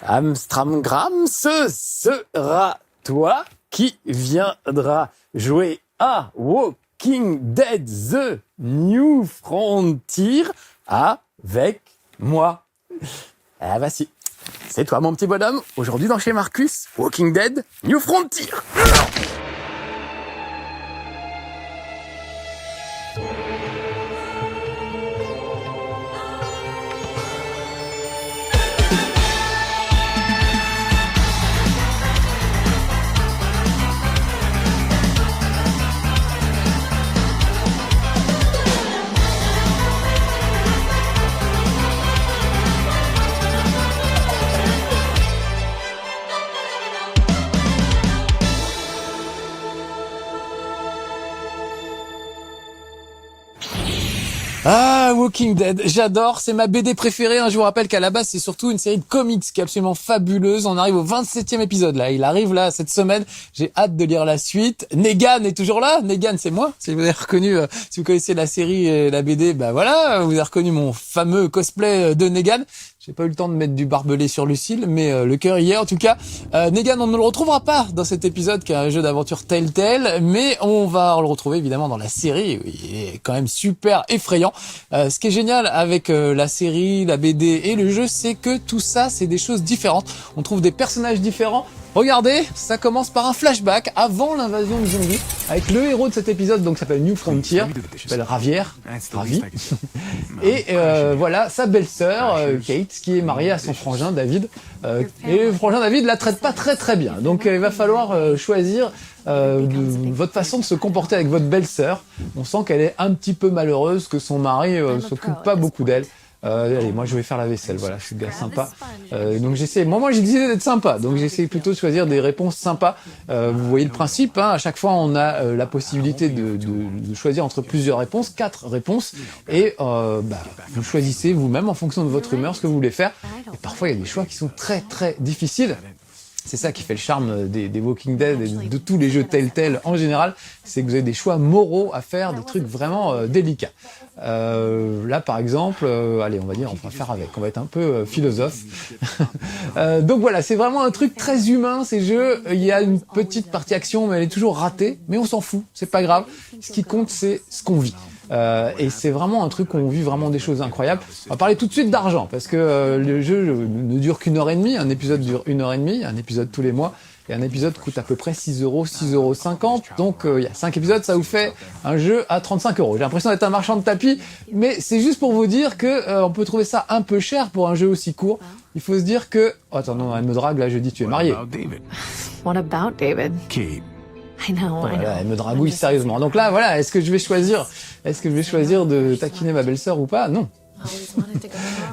Amstramgram, ce sera toi qui viendras jouer à Walking Dead The New Frontier avec moi. Ah bah si, c'est toi mon petit bonhomme, aujourd'hui dans chez Marcus, Walking Dead New Frontier. Ah, Walking Dead, j'adore, c'est ma BD préférée. Je vous rappelle qu'à la base, c'est surtout une série de comics qui est absolument fabuleuse. On arrive au 27e épisode, là. Il arrive, là, cette semaine. J'ai hâte de lire la suite. Negan est toujours là. Negan, c'est moi. Si vous avez reconnu, si vous connaissez la série et la BD, bah voilà, vous avez reconnu mon fameux cosplay de Negan. J'ai pas eu le temps de mettre du barbelé sur Lucille, mais le cœur y est. En tout cas, Negan, on ne le retrouvera pas dans cet épisode qui est un jeu d'aventure Telltale, mais on va le retrouver évidemment dans la série. Il est quand même super effrayant. Ce qui est génial avec la série, la BD et le jeu, c'est que tout ça, c'est des choses différentes. On trouve des personnages différents. Regardez, ça commence par un flashback avant l'invasion de zombies, avec le héros de cet épisode, donc s'appelle New Frontier, qui s'appelle Ravière, Ravi, et voilà, sa belle-sœur, Kate, qui est mariée à son frangin David, et le frangin David la traite pas très bien, donc il va falloir choisir votre façon de se comporter avec votre belle-sœur. On sent qu'elle est un petit peu malheureuse, que son mari s'occupe pas beaucoup d'elle. Allez, moi je vais faire la vaisselle, voilà, je suis gars sympa. Donc j'essaie, moi j'ai décidé d'être sympa, donc j'essaie plutôt de choisir des réponses sympas. Vous voyez le principe, hein, à chaque fois on a la possibilité de choisir entre plusieurs réponses, 4 réponses, et vous choisissez vous-même en fonction de votre humeur ce que vous voulez faire. Et parfois il y a des choix qui sont très difficiles. C'est ça qui fait le charme des Walking Dead et de tous les jeux Telltale en général, c'est que vous avez des choix moraux à faire, des trucs vraiment délicats. Là par exemple, allez on va faire avec, on va être un peu philosophe. Donc voilà, c'est vraiment un truc très humain ces jeux, il y a une petite partie action mais elle est toujours ratée, mais on s'en fout, c'est pas grave, ce qui compte c'est ce qu'on vit. Et c'est vraiment un truc où on vit vraiment des choses incroyables. On va parler tout de suite d'argent, parce que le jeu ne dure qu'1 heure et demie, un épisode dure 1 heure et demie, un épisode tous les mois, et un épisode coûte à peu près 6 €, 6,50 €, donc il y a 5 épisodes, ça vous fait un jeu à 35 €. J'ai l'impression d'être un marchand de tapis, mais c'est juste pour vous dire que on peut trouver ça un peu cher pour un jeu aussi court. Il faut se dire que... Oh, attends, non, elle me drague, là, je dis, tu es marié. What about David? Kate. I know. Voilà, elle me dragouille sérieusement. Donc là, voilà, est-ce que je vais choisir de taquiner ma belle-sœur ou pas? Non.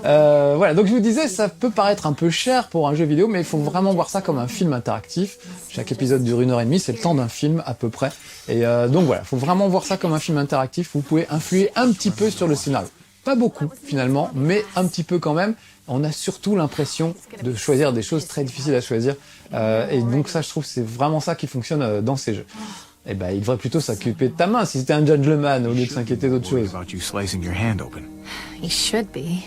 Voilà, donc je vous disais, ça peut paraître un peu cher pour un jeu vidéo, mais il faut vraiment voir ça comme un film interactif. Chaque épisode dure 1 heure et demie, c'est le temps d'un film à peu près. Et donc voilà, il faut vraiment voir ça comme un film interactif. Vous pouvez influer un petit peu sur le scénario. Pas beaucoup finalement, mais un petit peu quand même. On a surtout l'impression de choisir des choses très difficiles à choisir. Et donc ça, je trouve, c'est vraiment ça qui fonctionne dans ces jeux. Eh ben, il devrait plutôt s'occuper de ta main si c'était un gentleman au lieu de s'inquiéter d'autre chose. He should be.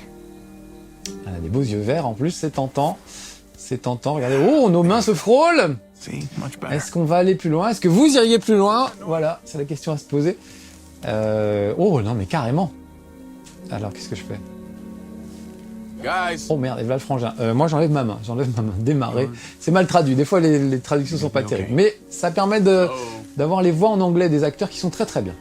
Elle a des beaux yeux verts en plus, c'est tentant. C'est tentant, regardez. Oh, nos mains se frôlent! Est-ce qu'on va aller plus loin? Est-ce que vous iriez plus loin? Voilà, c'est la question à se poser. Oh non, mais carrément. Alors, qu'est-ce que je fais? Oh merde, et voilà le frangin. Moi j'enlève ma main, démarrer. C'est mal traduit, des fois les traductions sont pas terribles. Mais ça permet d'avoir les voix en anglais des acteurs qui sont très bien.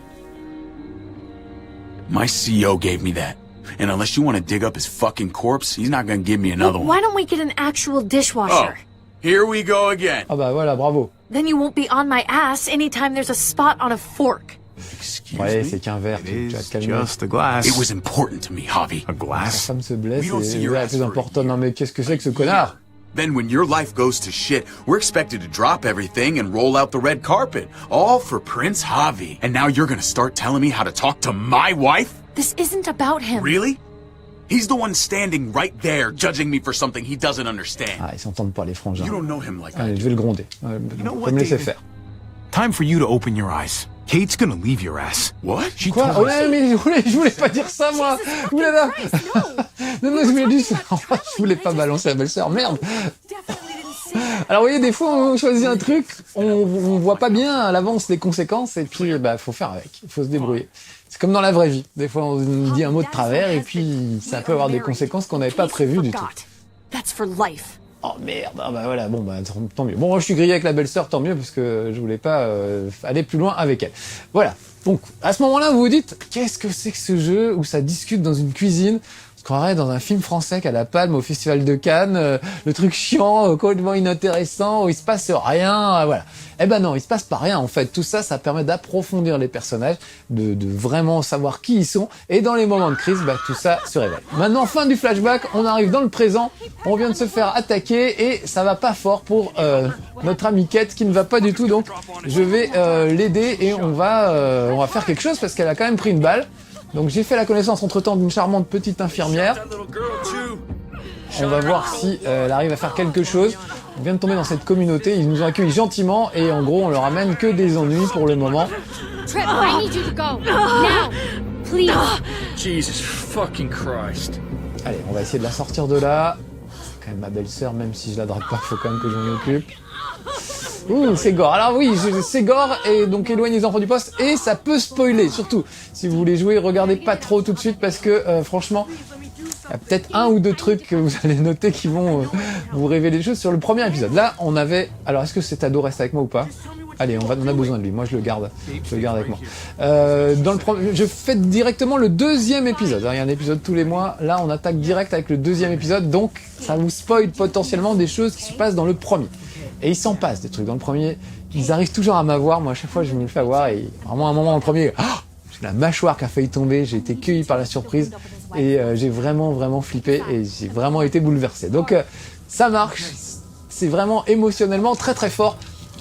My CEO gave me that. And unless you want to dig up his fucking corpse, he's not gonna give me another one. Why don't we get an actual dishwasher? Oh, here we go again. Ah bah voilà, bravo. Then you won't be on my ass anytime there's a spot on a fork. Ouais, c'est qu'un verre, tu vas te calmer. It was important to me, Javi. La femme se blesse et le plus important. Non mais qu'est-ce que c'est que ce connard? Then when your life goes to shit, we're expected to drop everything and roll out the red carpet. All for Prince Javi. And now you're gonna start telling me how to talk to my wife? This isn't about him. Really? He's the one standing right there, judging me for something he doesn't understand. Ah, ils s'entendent pas les frangins. You don't know him like Allez, I je vais le gronder. Je vais me laisser faire. Time for you to open your eyes. Kate's gonna leave your ass. What? She Quoi? told Ouais, mais je voulais pas dire ça, moi. Oulala. Non, je voulais juste, je voulais pas balancer la belle-sœur, merde. Alors, vous voyez, des fois, on choisit un truc, on voit pas bien à l'avance les conséquences, et puis, faut faire avec. Il faut se débrouiller. C'est comme dans la vraie vie. Des fois, on dit un mot de travers, et puis, ça peut avoir des conséquences qu'on n'avait pas prévues du tout. That's for life. Oh merde, ah bah voilà, bon bah tant mieux. Bon, moi je suis grillé avec la belle-sœur, tant mieux, parce que je voulais pas aller plus loin avec elle. Voilà. Donc, à ce moment-là, vous vous dites, qu'est-ce que c'est que ce jeu où ça discute dans une cuisine? On se croirait dans un film français qu'à la Palme au Festival de Cannes, le truc chiant, complètement inintéressant, où il se passe rien, voilà. Eh ben non, il se passe pas rien en fait. Tout ça, ça permet d'approfondir les personnages, de vraiment savoir qui ils sont, et dans les moments de crise, tout ça se révèle. Maintenant, fin du flashback, on arrive dans le présent, on vient de se faire attaquer, et ça va pas fort pour notre amie Kate, qui ne va pas du tout, donc je vais l'aider, et on va faire quelque chose, parce qu'elle a quand même pris une balle. Donc j'ai fait la connaissance entre-temps d'une charmante petite infirmière. On va voir si elle arrive à faire quelque chose. On vient de tomber dans cette communauté, ils nous ont accueillis gentiment et en gros on leur amène que des ennuis pour le moment. Trip, I need you to go. Now. Please. Jesus fucking Christ. Allez, on va essayer de la sortir de là. C'est quand même ma belle-sœur, même si je la drague pas, faut quand même que je m'en occupe. Ouh, c'est gore. Alors oui, c'est gore, et donc éloignez les enfants du poste, et ça peut spoiler, surtout. Si vous voulez jouer, regardez pas trop tout de suite, parce que franchement, il y a peut-être un ou deux trucs que vous allez noter qui vont vous révéler des choses sur le premier épisode. Là, on avait... Alors, est-ce que cet ado reste avec moi ou pas? Allez, on a besoin de lui. Moi, je le garde avec moi. Je fais directement le deuxième épisode. Il y a un épisode tous les mois. Là, on attaque direct avec le deuxième épisode, donc ça vous spoil potentiellement des choses qui se passent dans le premier. Et il s'en passe des trucs dans le premier. Ils arrivent toujours à m'avoir. Moi, à chaque fois, je me le fais avoir. Et vraiment, à un moment dans le premier, j'ai la mâchoire qui a failli tomber. J'ai été cueilli par la surprise. Et j'ai vraiment flippé. Et j'ai vraiment été bouleversé. Donc, ça marche. C'est vraiment émotionnellement très fort.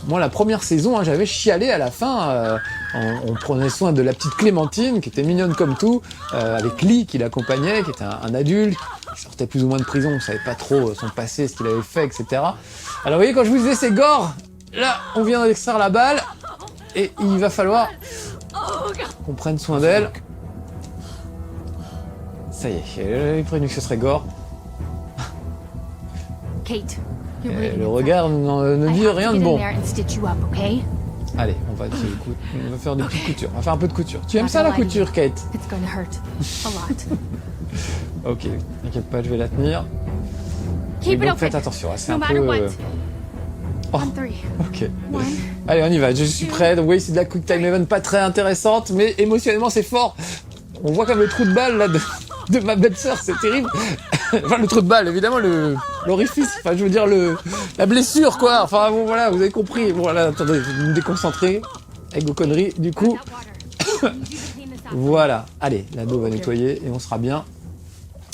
Moi, la première saison, j'avais chialé à la fin. On prenait soin de la petite Clémentine, qui était mignonne comme tout, avec Lee qui l'accompagnait, qui était un adulte, qui sortait plus ou moins de prison, on savait pas trop son passé, ce qu'il avait fait, etc. Alors vous voyez, quand je vous disais c'est gore, là, on vient d'extraire la balle, et il va falloir qu'on prenne soin d'elle. Ça y est, j'avais prévenu que ce serait gore. Kate, Le regard ne dit rien de bon. Okay? Allez, on va faire des petites coutures. On va faire un peu de couture. Tu aimes ça la couture, Kate? It's gonna hurt a lot. Ok, t'inquiète pas, je vais la tenir. Keep it donc open. faites attention, c'est No un matter peu... what. Oh, 1-3. ok. Allez, on y va, je suis prêt. Donc, oui, c'est de la Quick Time Event pas très intéressante, mais émotionnellement, c'est fort. On voit comme le trou de balle là, de ma belle-sœur, c'est terrible. Enfin, le trou de balle, évidemment, l'orifice, enfin, je veux dire, la blessure, quoi. Enfin, bon, voilà, vous avez compris. Bon, voilà, attendez, je vais me déconcentrer avec vos conneries. Du coup, voilà. Allez, l'ado va nettoyer et on sera bien.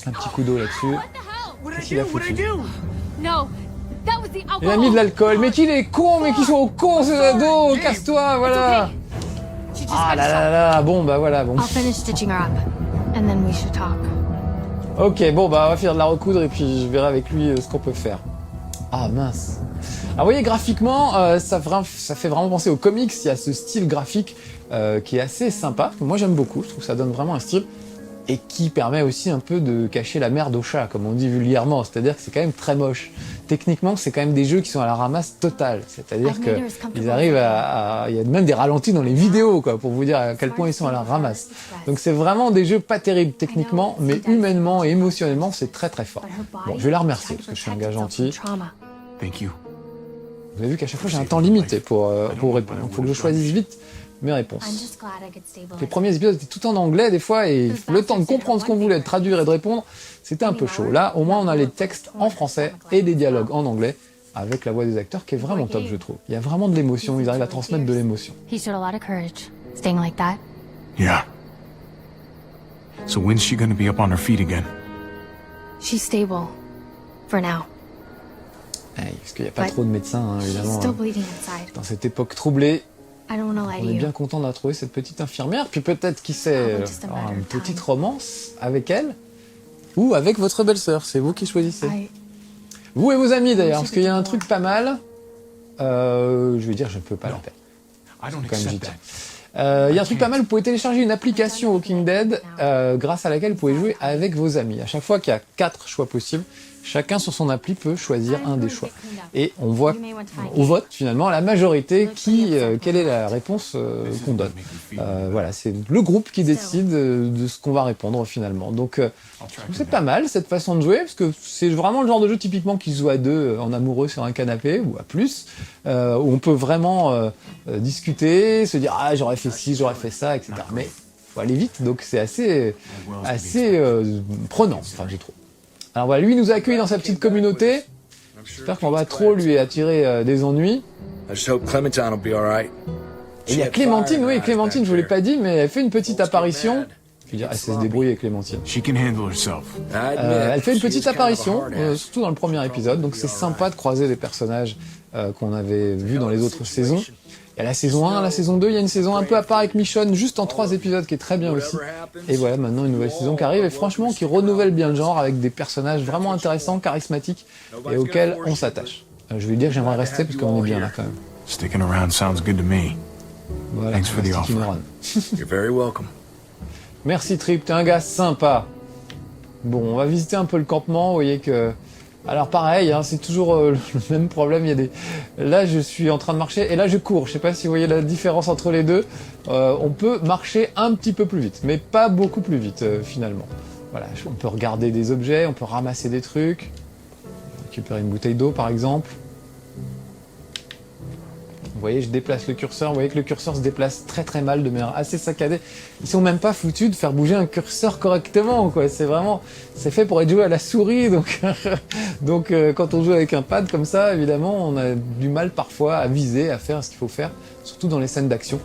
Un petit coup d'eau là-dessus. Qu'est-ce qu'il a foutu? No, that was the alcohol. Il a mis de l'alcool. Mais qu'il est con, mais qu'ils sont cons, ces ados. Casse-toi, voilà. She just Ah got là shot. là là, bon, bah voilà, bon. I'll finish stitching her up, and then we should talk. Ok, bon, bah on va finir de la recoudre et puis je verrai avec lui ce qu'on peut faire. Ah mince. Alors vous voyez, graphiquement, ça fait vraiment penser aux comics. Il y a ce style graphique qui est assez sympa, que moi j'aime beaucoup. Je trouve que ça donne vraiment un style. Et qui permet aussi un peu de cacher la merde au chat, comme on dit vulgairement. C'est-à-dire que c'est quand même très moche. Techniquement, c'est quand même des jeux qui sont à la ramasse totale. C'est-à-dire qu'ils arrivent à... Il y a même des ralentis dans les vidéos, quoi, pour vous dire à quel point ils sont à la ramasse. Donc c'est vraiment des jeux pas terribles techniquement, mais humainement et émotionnellement, c'est très fort. Bon, je vais la remercier, parce que je suis un gars gentil. Thank you. Vous avez vu qu'à chaque fois, j'ai un temps limité pour répondre. Donc il faut que je choisisse vite mes réponses. Les premiers épisodes étaient tout en anglais des fois et le temps de comprendre ce qu'on voulait, de traduire et de répondre, c'était un peu chaud. Là, au moins, on a les textes en français et des dialogues en anglais avec la voix des acteurs qui est vraiment top, je trouve. Il y a vraiment de l'émotion, ils arrivent à transmettre de l'émotion. He showed a lot of courage, staying like that. Yeah. So when's she gonna be up on her feet again? She's stable, for now. Parce qu'il n'y a pas trop de médecins, hein, She's évidemment. still bleeding inside. Dans cette époque troublée, I don't want to lie on to est you. bien content de la trouver, cette petite infirmière. Puis peut-être, qui sait, avoir une petite romance avec elle ou avec votre belle-sœur. C'est vous qui choisissez. Vous et vos amis d'ailleurs, parce qu'il y a un truc pas mal. Je vais dire, je ne peux pas la faire. I don't Quand même, j'y accept tiens. that. Il y a un truc pas mal, vous pouvez télécharger une application Walking Dead grâce à laquelle vous pouvez jouer avec vos amis. À chaque fois qu'il y a 4 choix possibles, chacun sur son appli peut choisir un des choix. Et on voit au vote finalement la majorité quelle est la réponse qu'on donne. Voilà, c'est le groupe qui décide de ce qu'on va répondre finalement. Donc c'est pas mal cette façon de jouer parce que c'est vraiment le genre de jeu typiquement qui se joue à 2 en amoureux sur un canapé ou à plus, où on peut vraiment discuter, se dire ah j'aurais fait ci, j'aurais fait ça, etc. Mais faut aller vite, donc c'est assez prenant, enfin je trouve. Alors voilà, lui il nous a accueillis dans sa petite communauté. J'espère qu'on va trop lui attirer des ennuis. I just hope Clementine will be alright. Et il y a Clémentine, oui, Clémentine, je vous l'ai pas dit, mais elle fait une petite apparition. Je veux dire, elle sait se débrouiller, Clémentine. She can handle herself. Elle fait une petite apparition, surtout dans le premier épisode, donc c'est sympa de croiser les personnages qu'on avait vus dans les autres saisons. Il y a la saison 1, la saison 2, il y a une saison un peu à part avec Michonne, juste en 3 épisodes, qui est très bien aussi. Et voilà, maintenant une nouvelle saison qui arrive, et franchement, qui renouvelle bien le genre, avec des personnages vraiment intéressants, charismatiques, et auxquels on s'attache. Je vais dire que j'aimerais rester, parce qu'on est bien là, quand même. Sticking around sounds good to me. Voilà, Thanks for the merci, offer. Moran. You're very welcome. Merci Trip, t'es un gars sympa. Bon, on va visiter un peu le campement, vous voyez que... Alors pareil, hein, c'est toujours le même problème, il y a des... Là je suis en train de marcher et là je cours, je sais pas si vous voyez la différence entre les deux. On peut marcher un petit peu plus vite, mais pas beaucoup plus vite finalement. Voilà, on peut regarder des objets, on peut ramasser des trucs, récupérer une bouteille d'eau par exemple. Vous voyez, je déplace le curseur. Vous voyez que le curseur se déplace très très mal, de manière assez saccadée. Ils sont même pas foutus de faire bouger un curseur correctement, quoi. C'est vraiment, c'est fait pour être joué à la souris, donc, quand on joue avec un pad comme ça, évidemment, on a du mal parfois à viser, à faire ce qu'il faut faire, surtout dans les scènes d'action.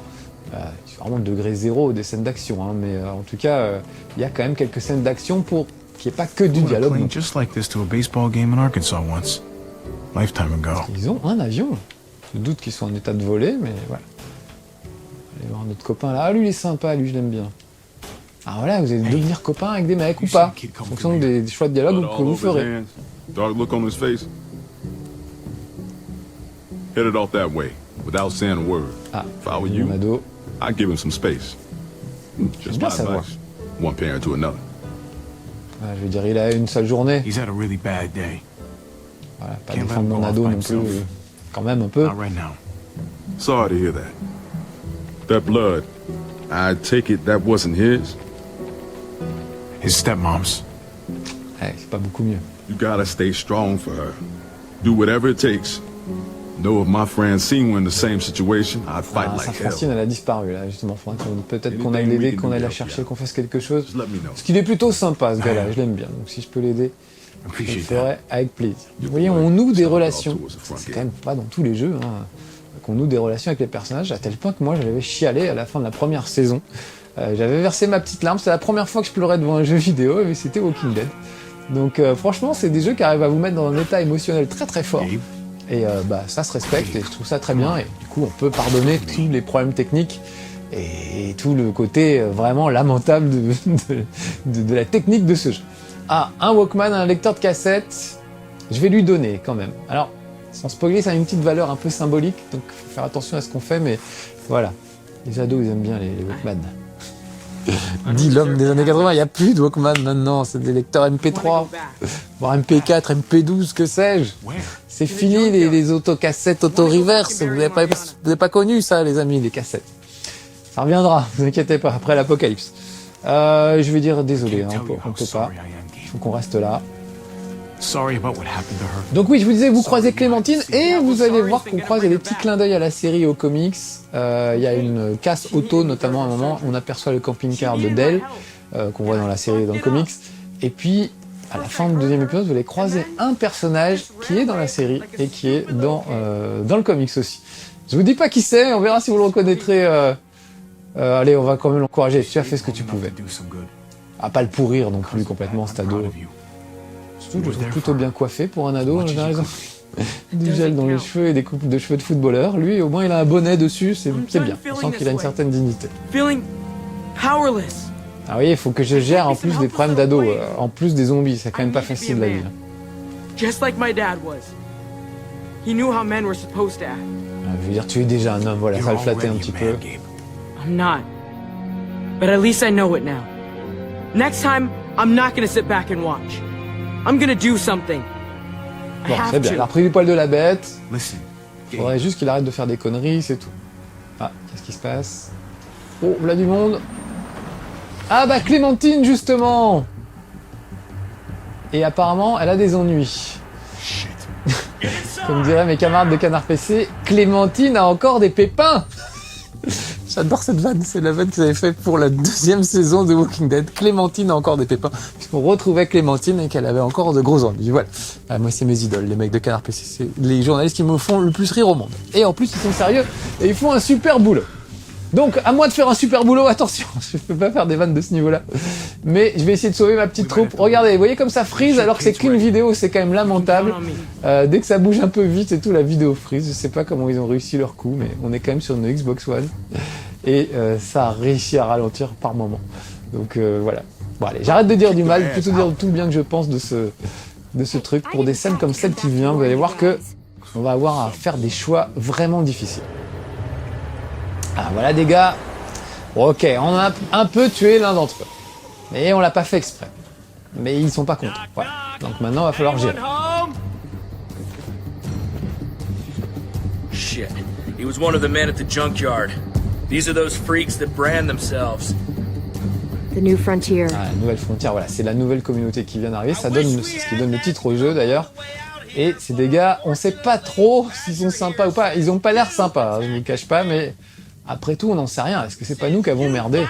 C'est vraiment le degré 0 des scènes d'action, hein, mais en tout cas, il y a quand même quelques scènes d'action pour qu'il n'y ait pas que du dialogue. Playing just like this to a baseball game in Arkansas once. Lifetime ago. Ils ont un avion. Je doute qu'ils soient en état de voler, mais voilà. Allez voir notre copain là. Ah, lui il est sympa, lui je l'aime bien. Ah voilà, vous allez devenir copain avec des mecs ou pas. En fonction des choix de dialogue que vous ferez. Dark look on his face. Headed off that way, without saying a word. Ah, If I were you, mon ado. I'd give him some space. Just bien my sa voix. advice. One parent to another. Ah, je veux dire, il a une seule journée. He's had a really bad day. Voilà, pas Can't défendre let him mon go ado off by non plus. himself. Quand même un peu. Not right now. Sorry to hear that. That blood, I take it that wasn't his. His stepmom's. Ouais, c'est pas beaucoup mieux. You gotta stay strong for her. Do whatever it takes. Know if my friend seen her in the same situation, I'd fight Ah, like sa hell. Francine, elle a disparu là, justement. Peut-être qu'on aille l'aider, qu'on aille la chercher, qu'on fasse quelque chose. Just let me know. Parce qu'il est plutôt sympa ce gars-là, je l'aime bien. Donc si je peux l'aider, je le Appreciate that. ferai avec plaisir. Vous voyez, on noue des relations. C'est quand même pas dans tous les jeux, hein, qu'on noue des relations avec les personnages, à tel point que moi j'avais chialé à la fin de la première saison. J'avais versé ma petite larme, c'est la première fois que je pleurais devant un jeu vidéo, mais c'était Walking Dead. Donc franchement, c'est des jeux qui arrivent à vous mettre dans un état émotionnel très très fort. Et ça se respecte et je trouve ça très bien. Et du coup, on peut pardonner tous les problèmes techniques et tout le côté vraiment lamentable de la technique de ce jeu. Ah, un Walkman, un lecteur de cassette, je vais lui donner quand même. Alors, sans spoiler, ça a une petite valeur un peu symbolique, donc faut faire attention à ce qu'on fait, mais voilà. Les ados, ils aiment bien les Walkman. Dit l'homme des années 80, il n'y a plus de Walkman maintenant, c'est des lecteurs MP3, voire MP4, MP12, que sais-je. C'est fini les autocassettes, auto-reverse, vous n'avez pas connu ça les amis, les cassettes. Ça reviendra, ne vous inquiétez pas, après l'apocalypse. Je vais dire désolé, hein, on peut pas, il faut qu'on reste là. Sorry about what happened to her. Donc oui, je vous disais, vous croisez Clémentine et vous allez voir qu'on croise des petits clins d'œil à la série, aux comics. Il y a une casse auto, notamment à un moment, on aperçoit le camping-car de Dell, qu'on voit dans la série et dans le comics. Et puis, à la fin du deuxième épisode, vous allez croiser un personnage qui est dans la série et qui est dans le comics aussi. Je vous dis pas qui c'est, on verra si vous le reconnaîtrez. Allez, on va quand même l'encourager, tu as fait ce que tu pouvais. À pas le pourrir non plus complètement, cet ado. Surtout, je le trouve plutôt bien coiffé pour un ado, j'ai raison. Du gel dans les cheveux et des coupes de cheveux de footballeur. Lui, au moins, il a un bonnet dessus, c'est bien. On sent qu'il a une certaine dignité. Feeling powerless. Ah oui, il faut que je gère en plus des problèmes d'ado, en plus des zombies, c'est quand même pas facile la vie. Just like my dad was. He knew how men were supposed to act. Je veux dire, tu es déjà un homme, voilà, ça va le flatter un petit peu. I'm not. But at least I know it now. Next time, I'm not gonna sit back and watch. I'm gonna do something. I Bon, have c'est bien. Il a to. repris du poil de la bête. Listen, Faudrait juste qu'il arrête de faire des conneries, c'est tout. Ah, qu'est-ce qui se passe? Oh, là du monde. Ah bah Clémentine, justement. Et apparemment, elle a des ennuis. Comme diraient mes camarades de Canard PC, Clémentine a encore des pépins. J'adore cette vanne, c'est la vanne qu'ils avaient fait pour la 2e saison de Walking Dead. Clémentine a encore des pépins, puisqu'on retrouvait Clémentine et qu'elle avait encore de gros ennuis. Voilà. Ah, moi, c'est mes idoles, les mecs de Canard PC. C'est les journalistes qui me font le plus rire au monde. Et en plus, ils sont sérieux et ils font un super boulot. Donc, à moi de faire un super boulot, attention, je peux pas faire des vannes de ce niveau-là. Mais je vais essayer de sauver ma petite troupe. Regardez, vous voyez comme ça freeze alors que c'est qu'une vidéo, c'est quand même lamentable. Dès que ça bouge un peu vite et tout, la vidéo freeze. Je sais pas comment ils ont réussi leur coup, mais on est quand même sur une Xbox One. Et ça a réussi à ralentir par moment. Donc voilà. Bon allez, j'arrête de dire du mal, plutôt dire tout le bien que je pense de ce truc. Pour des scènes comme celle qui vient, vous allez voir que on va avoir à faire des choix vraiment difficiles. Ah voilà des gars. Ok, on a un peu tué l'un d'entre eux. Mais on l'a pas fait exprès. Mais ils sont pas contents. Voilà. Donc maintenant, il va falloir gérer. Shit. He was one of the men at the junkyard. These are those freaks that brand themselves. The New Frontier. Ah, la nouvelle frontière, voilà, c'est la nouvelle communauté qui vient d'arriver. Ça donne, c'est ce qui donne le titre au jeu d'ailleurs. Et c'est des gars, on sait pas trop s'ils sont sympas ou pas. Ils ont pas l'air sympas, hein, je ne le cache pas, mais après tout, on n'en sait rien. Est-ce que c'est pas nous qui avons merdé?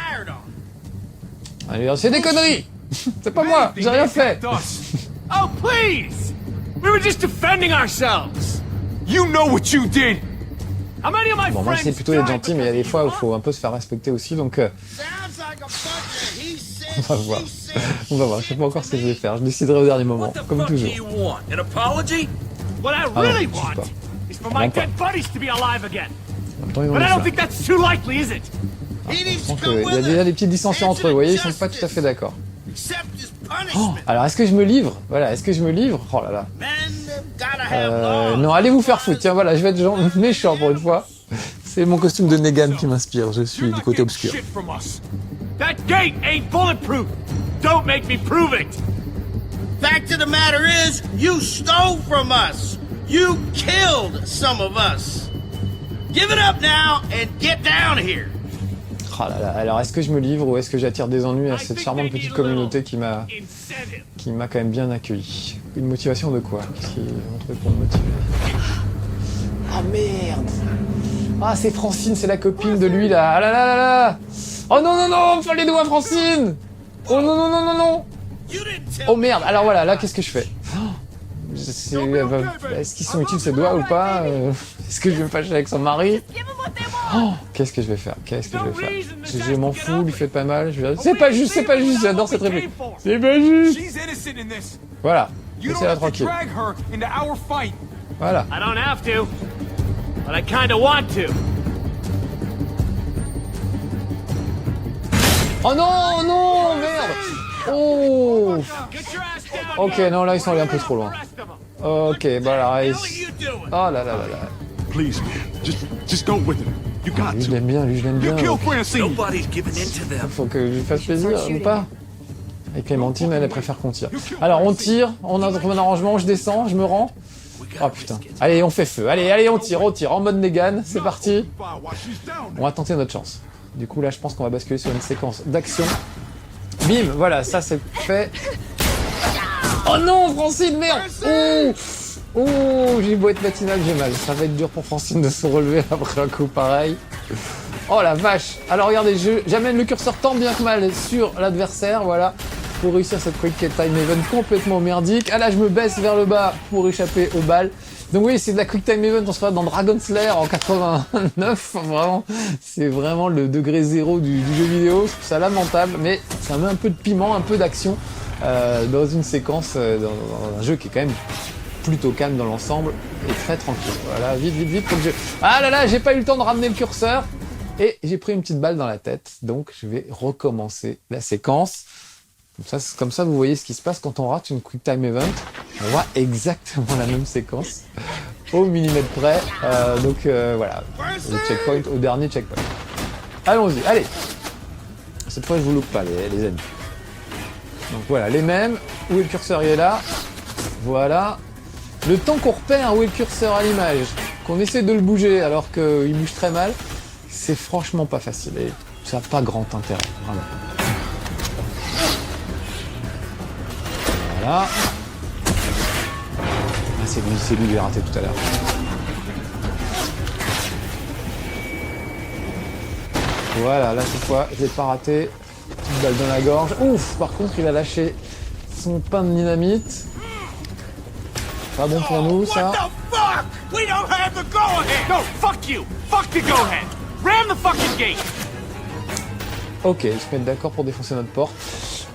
Allez, c'est des conneries. C'est pas moi, j'ai rien fait. Oh, please! We were just defending ourselves! You know what you did! How many of my Bon, moi friends c'est plutôt être gentil, mais il y a des fois où il faut un peu se faire respecter aussi, donc on va voir. On va voir, je sais pas encore ce que je vais faire, je déciderai au dernier moment, What the comme fuck do toujours. you want? An apology? What I Ah really non, je sais want pas. is for my Vraiment pas. dead buddies to be alive again. En même temps, ils vont But I dire don't ça. think that's too likely, is it? Je sens qu'il y a déjà des petites dissensions entre eux, vous voyez, ils sont pas tout à fait d'accord. Oh, alors est-ce que je me livre? Voilà, est-ce que je me livre? Oh là là. Non, allez vous faire foutre, tiens voilà, je vais être méchant pour une fois. C'est mon costume de Negan qui m'inspire, je suis You're du not côté getting obscur. shit from us. That gate ain't bulletproof. Don't make me prove it. Fact of the matter is, you stole from us. You killed some of us. Give it up now and get down here. Oh là là, alors est-ce que je me livre ou est-ce que j'attire des ennuis à cette charmante petite communauté qui m'a quand même bien accueilli? Une motivation de quoi? Qu'est-ce qu'ils vont trouver pour me motiver? Ah merde! Ah c'est Francine, c'est la copine de lui là! Ah là là là là! Oh non non non! Fais les doigts Francine! Oh non non non non non! Oh merde! Alors voilà, là qu'est-ce que je fais? Est-ce qu'ils sont utiles ces doigts ou pas? Est-ce que je vais me fâcher avec son mari? Oh, qu'est-ce que je vais faire? Qu'est-ce que je vais faire? Je m'en fous, lui fait pas mal. C'est pas juste, j'adore cette réplique. C'est pas juste. She's innocent in this. Voilà, You don't laissez-la have to tranquille. drag her into our fight. Voilà. I don't have to, but I kinda want to. Oh non, non, merde. Oh. Get your ass down. Ok, non, là ils sont allés un peu trop loin. Ok, bah là, What are you doing? oh là là là là. Please, man. Just go with him. You got Lui je to. l'aime bien, lui je l'aime You bien. kill donc Francine. Nobody's giving in to them. faut que je lui fasse plaisir ou pas. Et Clémentine, elle préfère qu'on tire. Alors on tire, on a un arrangement, je descends, je me rends. Oh putain. Allez, on fait feu. Allez, on tire, en mode Negan. C'est parti. While she's down On va tenter notre chance. Du coup, là, je pense qu'on va basculer sur une séquence d'action. Bim, voilà, ça c'est fait. Oh non, Francine, merde. Oh, j'ai beau être matinal, j'ai mal. Ça va être dur pour Francine de se relever après un coup pareil. Oh la vache. Alors regardez, j'amène le curseur tant bien que mal sur l'adversaire, voilà, pour réussir cette Quick Time Event complètement merdique. Ah là, je me baisse vers le bas pour échapper aux balles. Donc oui, c'est de la Quick Time Event, on se fait dans Dragon Slayer en 89, vraiment, c'est vraiment le degré zéro du jeu vidéo, je trouve ça lamentable, mais ça met un peu de piment, un peu d'action dans une séquence, dans un jeu qui est quand même plutôt calme dans l'ensemble et très tranquille. Voilà, vite, faut que je... Ah là là, j'ai pas eu le temps de ramener le curseur et j'ai pris une petite balle dans la tête, donc je vais recommencer la séquence. Comme ça, vous voyez ce qui se passe quand on rate une Quick Time Event. On voit exactement la même séquence, au millimètre près. Donc voilà, le checkpoint, au dernier checkpoint. allons-y, allez. Cette fois, je vous loupe pas, les amis. Donc voilà, les mêmes. Où est le curseur? Il est là. Voilà. Le temps qu'on repère où est le curseur à l'image, qu'on essaie de le bouger alors qu'il bouge très mal, c'est franchement pas facile. Et ça n'a pas grand intérêt, vraiment. Voilà. Ah, c'est lui, j'ai raté tout à l'heure. Voilà, là cette fois, je l'ai pas raté. Petite balle dans la gorge. Ouf, par contre, il a lâché son pain de dynamite. Pas bon pour nous, ça. What the fuck? We don't have the go-ahead! No, fuck you! Fuck the go-ahead! Ram the fucking gate! Ok, ils se mettent d'accord pour défoncer notre porte.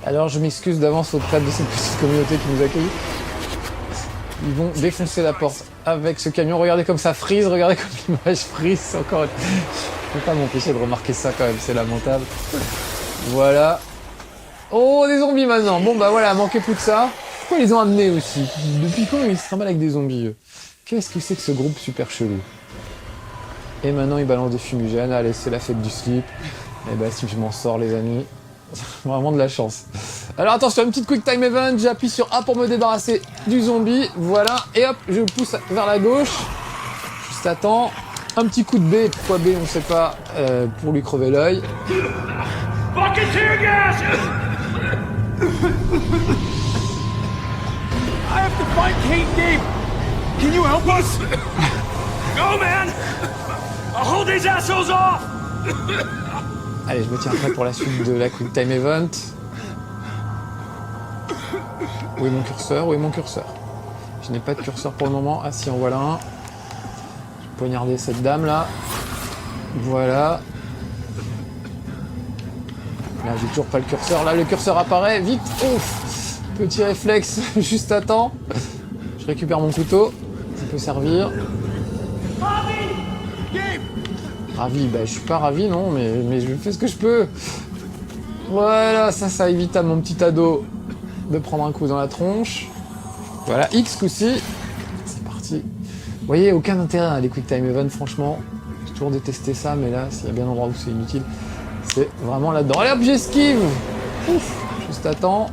Alors je m'excuse d'avance auprès de cette petite communauté qui nous accueille. Ils vont défoncer la porte avec ce camion. Regardez comme ça frise, regardez comme l'image frise encore. Je peux pas m'empêcher de remarquer ça quand même, c'est lamentable. Voilà. Oh, des zombies maintenant. Bon bah voilà, manquez plus de ça. Pourquoi ils les ont amenés aussi? Depuis quand ils se trimballent avec des zombies eux? Qu'est-ce que c'est que ce groupe super chelou? Et maintenant ils balancent des fumigènes. Allez, c'est la fête du slip. Et bah si je m'en sors les amis, vraiment de la chance. Alors attention, une petite quick time event, j'appuie sur A pour me débarrasser du zombie, voilà, et hop, je le pousse vers la gauche. Juste attends, un petit coup de B, pourquoi B on sait pas, pour lui crever l'œil. Fucking tear gas! I have to find Kate Gabe! Can you help us? Go, man! I'll hold these assholes off! Allez, je me tiens prêt pour la suite de la quick time event. Où est mon curseur? Où est mon curseur? Je n'ai pas de curseur pour le moment. Ah si, en voilà un. Je vais poignarder cette dame là. Voilà. Là, j'ai toujours pas le curseur. Là, le curseur apparaît. Vite. Ouf. Petit réflexe. Juste à temps. Je récupère mon couteau. Ça peut servir. Ravi, bah je suis pas ravi non, mais je fais ce que je peux. Voilà, ça évite à mon petit ado de prendre un coup dans la tronche. Voilà, X coup-ci. C'est parti. Vous voyez, aucun intérêt à les quick time event, franchement. J'ai toujours détesté ça, mais là, s'il y a bien un endroit où c'est inutile, c'est vraiment là-dedans. Allez hop, j'esquive. Ouf, juste à temps.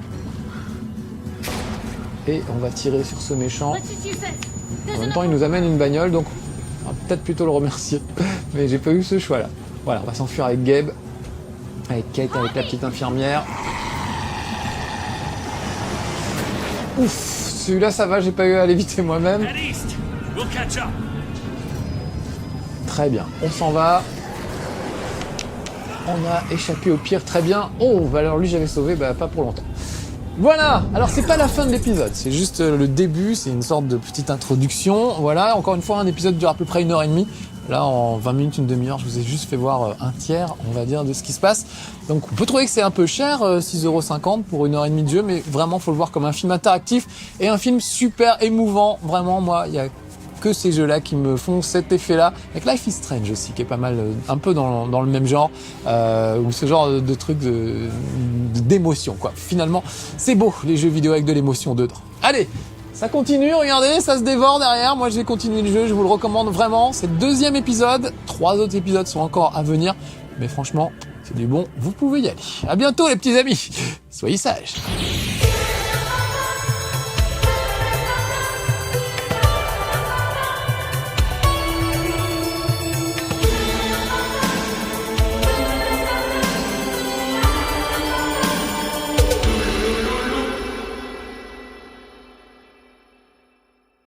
Et on va tirer sur ce méchant. En même temps, il nous amène une bagnole, donc on va peut-être plutôt le remercier. Mais j'ai pas eu ce choix là. Voilà, on va s'enfuir avec Gabe, avec Kate, avec la petite infirmière. Ouf, celui-là ça va, j'ai pas eu à l'éviter moi-même. Très bien, on s'en va. On a échappé au pire, très bien. Oh, bah alors lui j'avais sauvé, bah pas pour longtemps. Voilà, alors c'est pas la fin de l'épisode, c'est juste le début, c'est une sorte de petite introduction. Voilà, encore une fois, un épisode dure à peu près 1h30. Là, en 20 minutes, une demi-heure, je vous ai juste fait voir un tiers, on va dire, de ce qui se passe. Donc, on peut trouver que c'est un peu cher, 6,50€ pour 1h30 de jeu, mais vraiment, faut le voir comme un film interactif et un film super émouvant. Vraiment, moi, il y a que ces jeux-là qui me font cet effet-là. Avec Life is Strange aussi, qui est pas mal, un peu dans le même genre, ou ce genre de truc d'émotion, quoi. Finalement, c'est beau, les jeux vidéo avec de l'émotion dedans. Allez! Ça continue, regardez, ça se dévore derrière. Moi, je vais continuer le jeu, je vous le recommande vraiment. C'est le 2e épisode. 3 autres épisodes sont encore à venir. Mais franchement, c'est du bon, vous pouvez y aller. À bientôt, les petits amis. Soyez sages.